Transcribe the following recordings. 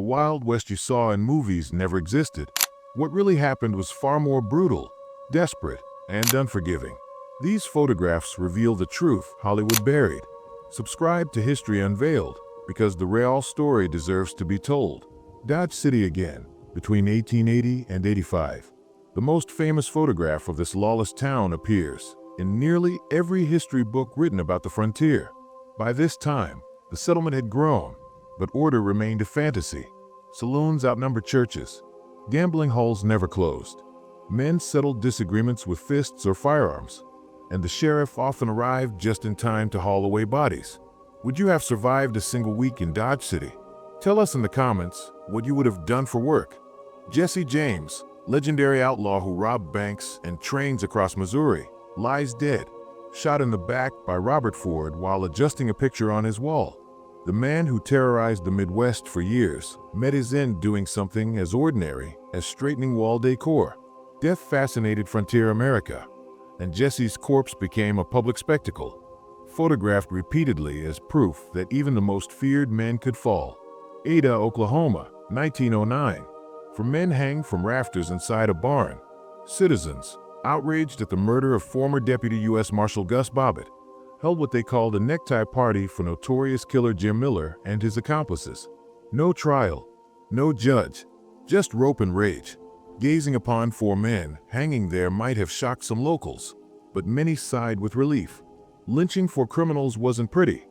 The Wild West you saw in movies never existed. What really happened was far more brutal, desperate, and unforgiving. These photographs reveal the truth Hollywood buried. Subscribe to History Unveiled, because the real story deserves to be told. Dodge City again, between 1880 and 85. The most famous photograph of this lawless town appears in nearly every history book written about the frontier. By this time, the settlement had grown, but order remained a fantasy. Saloons outnumbered churches. Gambling halls never closed. Men settled disagreements with fists or firearms, and the sheriff often arrived just in time to haul away bodies. Would you have survived a single week in Dodge City? Tell us in the comments what you would have done for work. Jesse James, legendary outlaw who robbed banks and trains across Missouri, lies dead, shot in the back by Robert Ford while adjusting a picture on his wall. The man who terrorized the Midwest for years met his end doing something as ordinary as straightening wall decor. Death fascinated frontier America, and Jesse's corpse became a public spectacle, photographed repeatedly as proof that even the most feared men could fall. Ada, Oklahoma, 1909. For men hanged from rafters inside a barn. Citizens, outraged at the murder of former Deputy U.S. Marshal Gus Bobbitt, held what they called a necktie party for notorious killer Jim Miller and his accomplices. No trial, no judge, just rope and rage. Gazing upon four men hanging there might have shocked some locals, but many sighed with relief. Lynching for criminals wasn't pretty,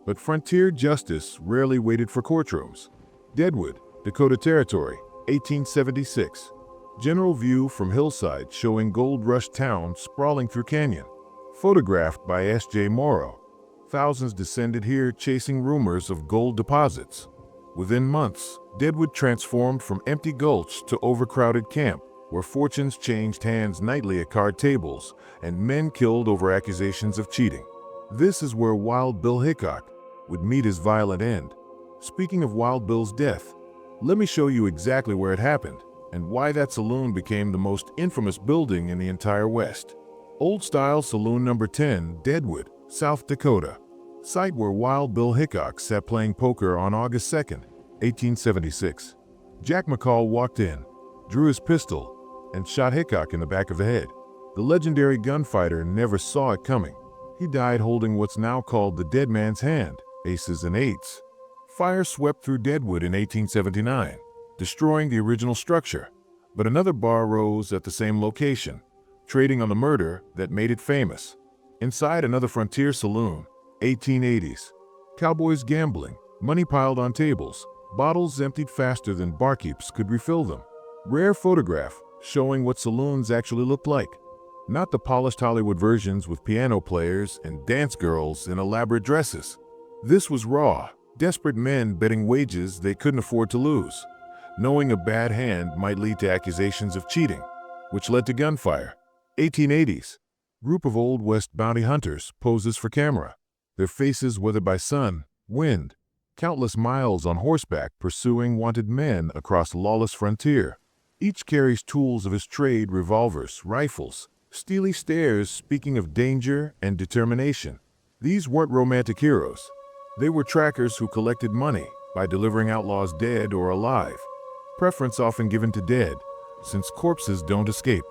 but frontier justice rarely waited for courtrooms. Deadwood, Dakota Territory, 1876. General view from hillside showing Gold Rush town sprawling through canyon. Photographed by S.J. Morrow. Thousands descended here chasing rumors of gold deposits. Within months, Deadwood transformed from empty gulch to overcrowded camp, where fortunes changed hands nightly at card tables and men killed over accusations of cheating. This is where Wild Bill Hickok would meet his violent end. Speaking of Wild Bill's death, let me show you exactly where it happened and why that saloon became the most infamous building in the entire West. Old Style Saloon Number 10, Deadwood, South Dakota. Site where Wild Bill Hickok sat playing poker on August 2nd, 1876. Jack McCall walked in, drew his pistol, and shot Hickok in the back of the head. The legendary gunfighter never saw it coming. He died holding what's now called the dead man's hand, aces and eights. Fire swept through Deadwood in 1879, destroying the original structure, but another bar rose at the same location, trading on the murder that made it famous. Inside another frontier saloon, 1880s. Cowboys gambling, money piled on tables, bottles emptied faster than barkeeps could refill them. Rare photograph showing what saloons actually looked like. Not the polished Hollywood versions with piano players and dance girls in elaborate dresses. This was raw, desperate men betting wages they couldn't afford to lose, knowing a bad hand might lead to accusations of cheating, which led to gunfire. 1880s. Group of Old West bounty hunters poses for camera, their faces weathered by sun, wind, countless miles on horseback pursuing wanted men across the lawless frontier. Each carries tools of his trade, revolvers, rifles, steely stares speaking of danger and determination. These weren't romantic heroes. They were trackers who collected money by delivering outlaws dead or alive. Preference often given to dead, since corpses don't escape.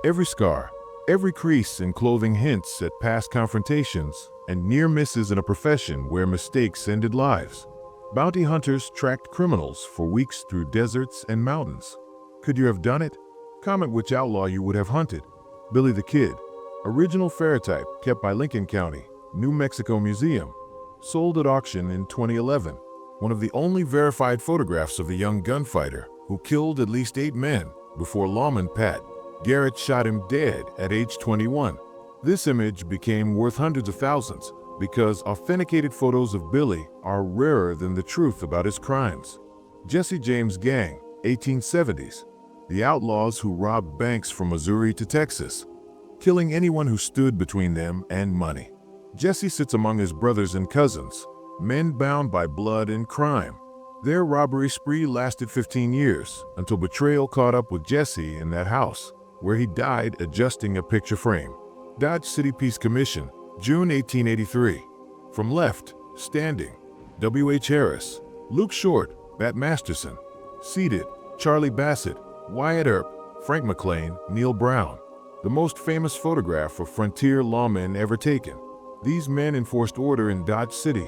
Every scar, every crease in clothing hints at past confrontations and near misses in a profession where mistakes ended lives. Bounty hunters tracked criminals for weeks through deserts and mountains. Could you have done it? Comment which outlaw you would have hunted. Billy the Kid, original ferrotype kept by Lincoln County, New Mexico Museum, sold at auction in 2011. One of the only verified photographs of the young gunfighter who killed at least 8 men before lawman Pat Garrett shot him dead at age 21. This image became worth hundreds of thousands because authenticated photos of Billy are rarer than the truth about his crimes. Jesse James Gang, 1870s. The outlaws who robbed banks from Missouri to Texas, killing anyone who stood between them and money. Jesse sits among his brothers and cousins, men bound by blood and crime. Their robbery spree lasted 15 years until betrayal caught up with Jesse in that house, where he died adjusting a picture frame. Dodge City Peace Commission, June 1883. From left, standing, W.H. Harris, Luke Short, Bat Masterson, Seated, Charlie Bassett, Wyatt Earp, Frank McLean, Neil Brown. The most famous photograph of frontier lawmen ever taken. These men enforced order in Dodge City,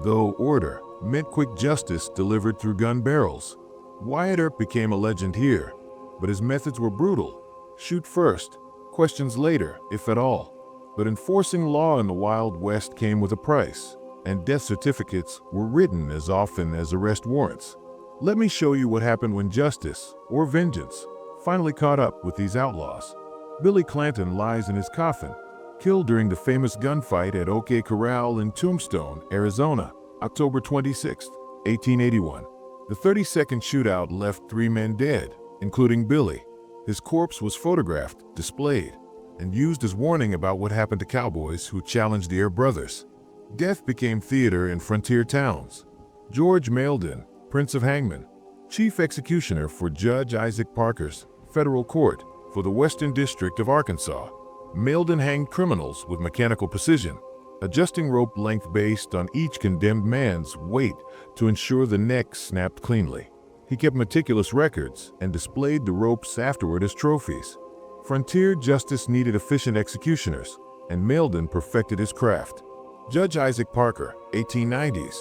though order meant quick justice delivered through gun barrels. Wyatt Earp became a legend here, but his methods were brutal. Shoot first, questions later, if at all. But enforcing law in the Wild West came with a price, and death certificates were written as often as arrest warrants. Let me show you what happened when justice, or vengeance, finally caught up with these outlaws. Billy Clanton lies in his coffin, killed during the famous gunfight at OK Corral in Tombstone, Arizona, October 26, 1881. The 30-second shootout left 3 men dead, including Billy. His corpse was photographed, displayed, and used as warning about what happened to cowboys who challenged the Ear brothers. Death became theater in frontier towns. George Mailden, Prince of Hangmen, chief executioner for Judge Isaac Parker's federal court for the Western District of Arkansas. Mailden hanged criminals with mechanical precision, adjusting rope length based on each condemned man's weight to ensure the neck snapped cleanly. He kept meticulous records and displayed the ropes afterward as trophies. Frontier justice needed efficient executioners, and Mailden perfected his craft. Judge Isaac Parker, 1890s.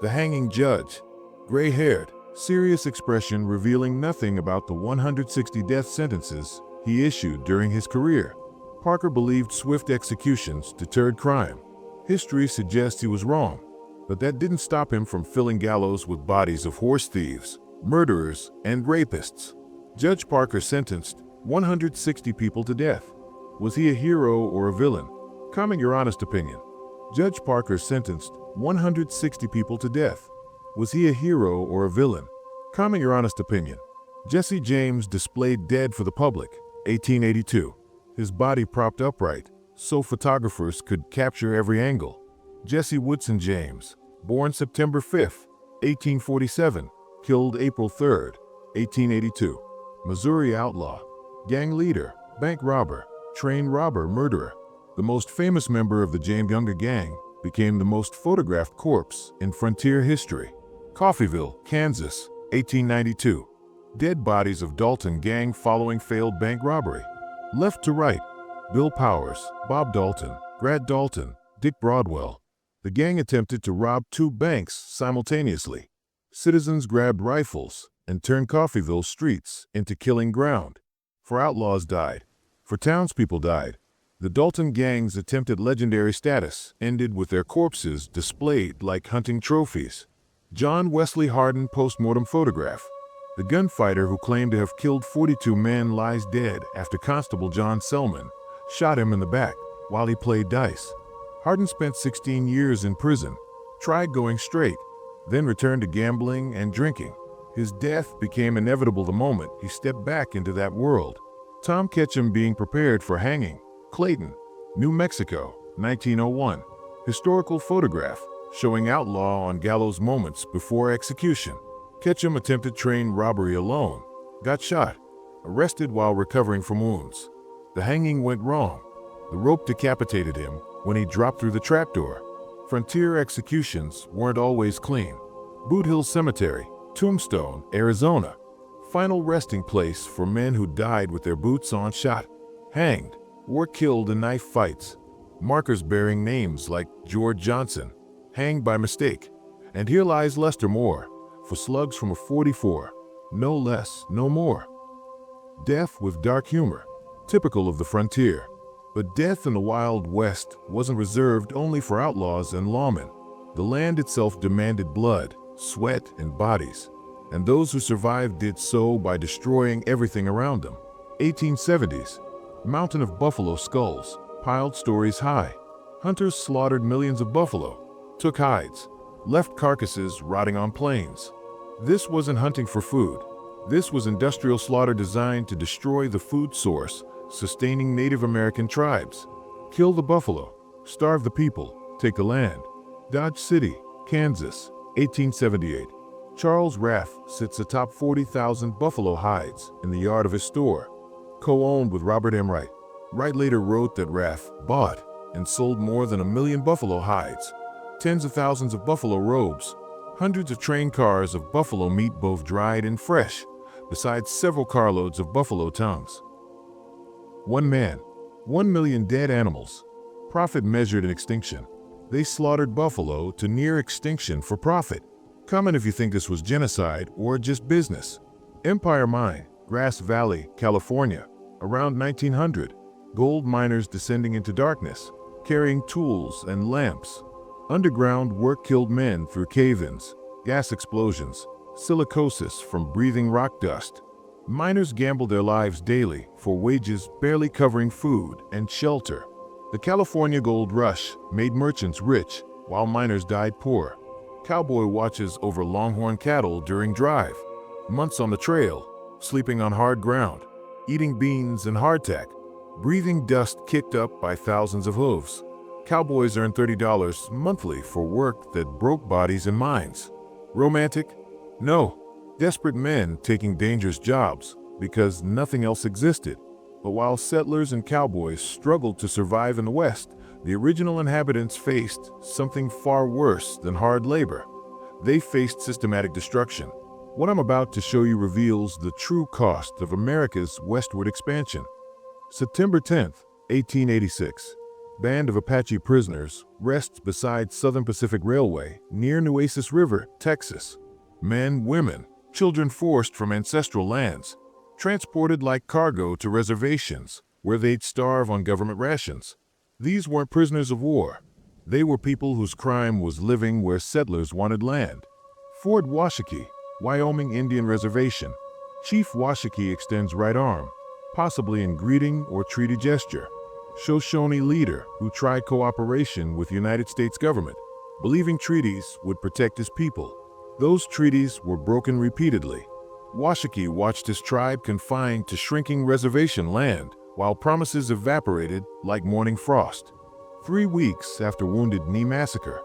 The hanging judge. Gray-haired, serious expression revealing nothing about the 160 death sentences he issued during his career. Parker believed swift executions deterred crime. History suggests he was wrong, but that didn't stop him from filling gallows with bodies of horse thieves, murderers, and rapists. Judge Parker sentenced 160 people to death. Was he a hero or a villain? Comment your honest opinion. Judge Parker sentenced 160 people to death. Was he a hero or a villain? Comment your honest opinion. Jesse James displayed dead for the public, 1882. His body propped upright, so photographers could capture every angle. Jesse Woodson James, born September 5, 1847, killed April 3, 1882. Missouri outlaw, gang leader, bank robber, train robber, murderer. The most famous member of the James Younger Gang became the most photographed corpse in frontier history. Coffeyville, Kansas, 1892. Dead bodies of Dalton Gang following failed bank robbery. Left to right, Bill Powers, Bob Dalton, Grant Dalton, Dick Broadwell. The gang attempted to rob 2 banks simultaneously. Citizens grabbed rifles and turned Coffeyville streets into killing ground. 4 outlaws died. 4 townspeople died. The Dalton Gang's attempted legendary status ended with their corpses displayed like hunting trophies. John Wesley Hardin postmortem photograph. The gunfighter who claimed to have killed 42 men lies dead after Constable John Selman shot him in the back while he played dice. Hardin spent 16 years in prison, tried going straight, then returned to gambling and drinking. His death became inevitable the moment he stepped back into that world. Tom Ketchum being prepared for hanging. Clayton, New Mexico, 1901. Historical photograph showing outlaw on gallows moments before execution. Ketchum attempted train robbery alone, got shot, arrested while recovering from wounds. The hanging went wrong. The rope decapitated him when he dropped through the trapdoor. Frontier executions weren't always clean. Boot Hill Cemetery, Tombstone, Arizona. Final resting place for men who died with their boots on shot, hanged, or killed in knife fights. Markers bearing names like George Johnson, hanged by mistake. And here lies Lester Moore, for slugs from a .44, no less, no more. Death with dark humor, typical of the frontier. But death in the Wild West wasn't reserved only for outlaws and lawmen. The land itself demanded blood, sweat, and bodies. And those who survived did so by destroying everything around them. 1870s, mountain of buffalo skulls, piled stories high. Hunters slaughtered millions of buffalo, took hides, left carcasses rotting on plains. This wasn't hunting for food. This was industrial slaughter designed to destroy the food source, sustaining Native American tribes. Kill the buffalo, starve the people, take the land. Dodge City, Kansas, 1878. Charles Rath sits atop 40,000 buffalo hides in the yard of his store, co-owned with Robert M. Wright. Wright later wrote that Rath bought and sold more than 1 million buffalo hides, tens of thousands of buffalo robes, Hundreds of train cars of buffalo meat, both dried and fresh, besides several carloads of buffalo tongues. One man, 1 million dead animals. Profit measured in extinction. They slaughtered buffalo to near extinction for profit. Comment if you think this was genocide or just business. Empire Mine, Grass Valley, California, around 1900. Gold miners descending into darkness, carrying tools and lamps. Underground work killed men through cave-ins, gas explosions, silicosis from breathing rock dust. Miners gambled their lives daily for wages barely covering food and shelter. The California Gold Rush made merchants rich while miners died poor. Cowboy watches over longhorn cattle during drive. Months on the trail, sleeping on hard ground, eating beans and hardtack, breathing dust kicked up by thousands of hooves. Cowboys earned $30 monthly for work that broke bodies and minds. Romantic? No. Desperate men taking dangerous jobs because nothing else existed. But while settlers and cowboys struggled to survive in the West, the original inhabitants faced something far worse than hard labor. They faced systematic destruction. What I'm about to show you reveals the true cost of America's westward expansion. September 10th, 1886. Band of Apache prisoners rests beside Southern Pacific Railway near Nueces River, Texas. Men, women, children forced from ancestral lands, transported like cargo to reservations where they'd starve on government rations. These weren't prisoners of war. They were people whose crime was living where settlers wanted land. Fort Washakie, Wyoming Indian Reservation. Chief Washakie extends right arm, possibly in greeting or treaty gesture. Shoshone leader who tried cooperation with United States government, believing treaties would protect his people. Those treaties were broken repeatedly. Washakie watched his tribe confined to shrinking reservation land while promises evaporated like morning frost. 3 weeks after Wounded Knee Massacre,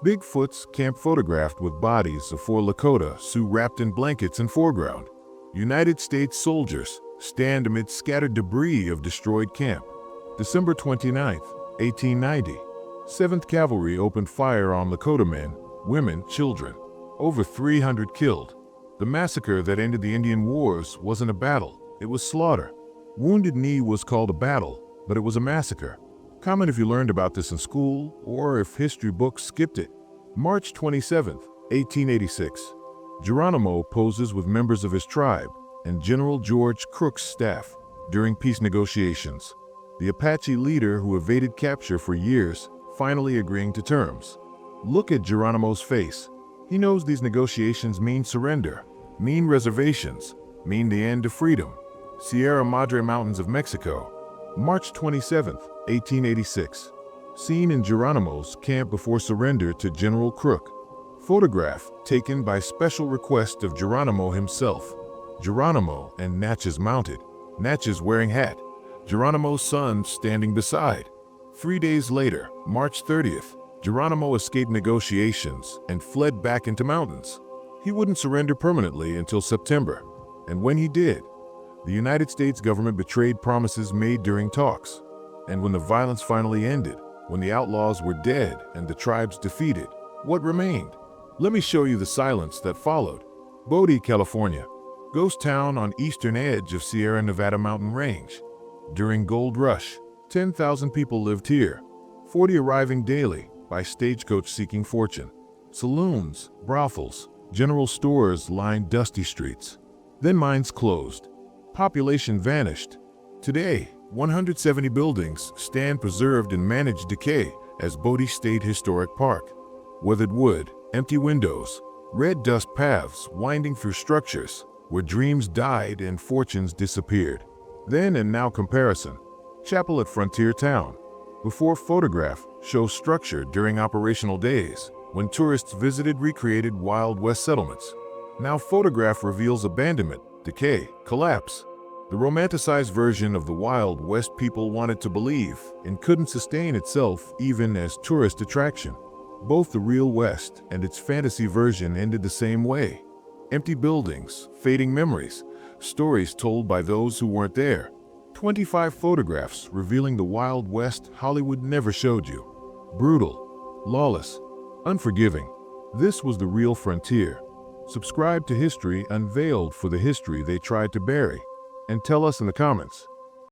Bigfoot's camp photographed with bodies of 4 Lakota Sioux wrapped in blankets in foreground. United States soldiers stand amid scattered debris of destroyed camp. December 29th, 1890. 7th Cavalry opened fire on Lakota men, women, children. Over 300 killed. The massacre that ended the Indian Wars wasn't a battle, it was slaughter. Wounded Knee was called a battle, but it was a massacre. Comment if you learned about this in school or if history books skipped it. March 27th, 1886. Geronimo poses with members of his tribe and General George Crook's staff during peace negotiations. The Apache leader who evaded capture for years finally agreeing to terms. Look at Geronimo's face. He knows these negotiations mean surrender, mean reservations, mean the end of freedom. Sierra Madre Mountains of Mexico, March 27, 1886. Seen in Geronimo's camp before surrender to General Crook. Photograph taken by special request of Geronimo himself. Geronimo and Natchez mounted, Natchez wearing hat, Geronimo's son standing beside. 3 days later, March 30th, Geronimo escaped negotiations and fled back into mountains. He wouldn't surrender permanently until September, and when he did, the United States government betrayed promises made during talks. And when the violence finally ended, when the outlaws were dead and the tribes defeated, what remained? Let me show you the silence that followed. Bodie, California, ghost town on eastern edge of Sierra Nevada mountain range. During Gold Rush, 10,000 people lived here, 40 arriving daily by stagecoach seeking fortune. Saloons, brothels, general stores lined dusty streets. Then mines closed. Population vanished. Today, 170 buildings stand preserved in managed decay as Bodie State Historic Park. Weathered wood, empty windows, red dust paths winding through structures where dreams died and fortunes disappeared. Then and now comparison. Chapel at Frontier Town. Before photograph shows structure during operational days when tourists visited recreated Wild West settlements. Now photograph reveals abandonment, decay, collapse. The romanticized version of the Wild West people wanted to believe and couldn't sustain itself even as tourist attraction. Both the real West and its fantasy version ended the same way. Empty buildings, fading memories, stories told by those who weren't there. 25 photographs revealing the Wild West Hollywood never showed you. Brutal, lawless, unforgiving. This was the real frontier. Subscribe to History Unveiled for the history they tried to bury. And tell us in the comments.